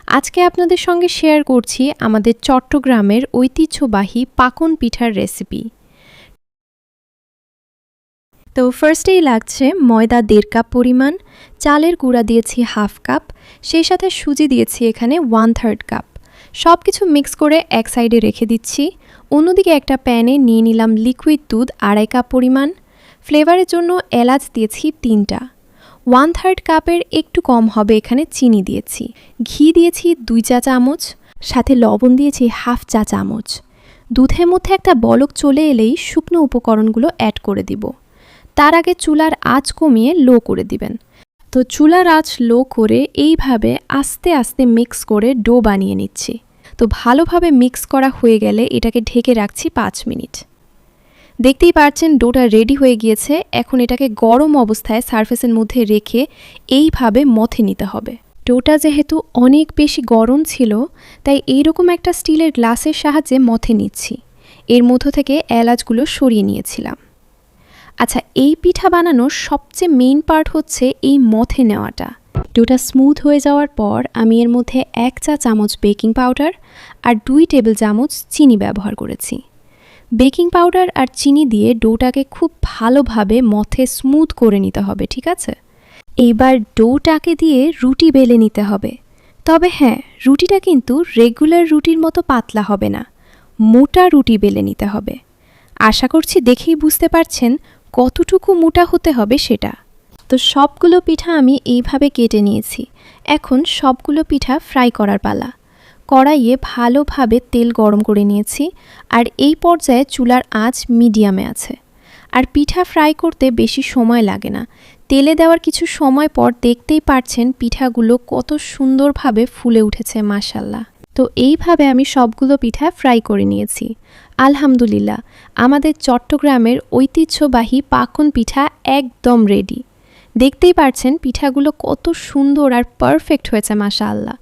আজকে আপনাদের সঙ্গে শেয়ার করছি আমাদের চট্টগ্রামের ঐতিহ্যবাহী পাকন পিঠার রেসিপি। তো ফার্স্টেই লাগছে ময়দা 1.5 কাপ পরিমাণ, চালের গুঁড়া দিয়েছি 1/2 কাপ, সেই সাথে সুজি দিয়েছি এখানে 1/3 কাপ। সব কিছু মিক্স করে এক সাইডে রেখে দিচ্ছি। অন্যদিকে একটা প্যানে নিয়ে নিলাম লিকুইড দুধ 2.5 কাপ পরিমাণ। ফ্লেভারের জন্য এলাচ দিয়েছি 3টা। 1/3 কাপের একটু কম হবে এখানে চিনি দিয়েছি। ঘি দিয়েছি 2 চা চামচ, সাথে লবণ দিয়েছি 1/2 চা চামচ। দুধের মধ্যে একটা বলক চলে এলেই শুকনো উপকরণগুলো অ্যাড করে দিব। তার আগে চুলার আঁচ কমিয়ে লো করে দিবেন। তো চুলার আঁচ লো করে এইভাবে আস্তে আস্তে মিক্স করে ডো বানিয়ে নিচ্ছি। তো ভালোভাবে মিক্স করা হয়ে গেলে এটাকে ঢেকে রাখছি 5 মিনিট। দেখতেই পাচ্ছেন ডোটা রেডি হয়ে গিয়েছে। এখন এটাকে গরম অবস্থায় সারফেসের মধ্যে রেখে এইভাবে মথে নিতে হবে। ডোটা যেহেতু অনেক বেশি গরম ছিল, তাই এইরকম একটা স্টিলের গ্লাসের সাহায্যে মথে নিচ্ছি। এর মধ্য থেকে এলাচগুলো সরিয়ে নিয়েছিলাম। আচ্ছা, এই পিঠা বানানোর সবচেয়ে মেইন পার্ট হচ্ছে এই মথে নেওয়াটা। ডোটা স্মুথ হয়ে যাওয়ার পর আমি এর মধ্যে 1 চা চামচ বেকিং পাউডার আর 2 টেবিল চামচ চিনি ব্যবহার করেছি। বেকিং পাউডার আর চিনি দিয়ে ডোটাকে খুব ভালোভাবে মথে স্মুথ করে নিতে হবে, ঠিক আছে? এইবার ডোটাকে দিয়ে রুটি বেলে নিতে হবে। তবে হ্যাঁ, রুটিটা কিন্তু রেগুলার রুটির মতো পাতলা হবে না, মোটা রুটি বেলে নিতে হবে। আশা করছি দেখেই বুঝতে পারছেন কতটুকু মোটা হতে হবে সেটা। তো সবগুলো পিঠা আমি এইভাবে কেটে নিয়েছি। এখন সবগুলো পিঠা ফ্রাই করার পালা। কড়াইয়ে ভালোভাবে তেল গরম করে নিয়েছি, আর এই পর্যায়ে চুলার আঁচ মিডিয়ামে আছে। আর পিঠা ফ্রাই করতে বেশি সময় লাগে না। তেলে দেওয়ার কিছু সময় পর দেখতেই পারছেন পিঠাগুলো কত সুন্দরভাবে ফুলে উঠেছে, মাশাআল্লাহ। তো এইভাবে আমি সবগুলো পিঠা ফ্রাই করে নিয়েছি। আলহামদুলিল্লাহ, আমাদের চট্টগ্রামের ঐতিহ্যবাহী পাকন পিঠা একদম রেডি। দেখতেই পারছেন পিঠাগুলো কত সুন্দর আর পারফেক্ট হয়েছে, মাশাআল্লাহ।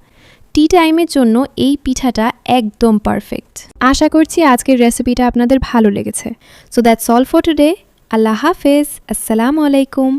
টি টাইমের জন্য এই পিঠাটা একদম পারফেক্ট। আশা করছি আজকের রেসিপিটা আপনাদের ভালো লেগেছে। So that's all for today. আল্লাহ হাফেজ, আসসালামু আলাইকুম।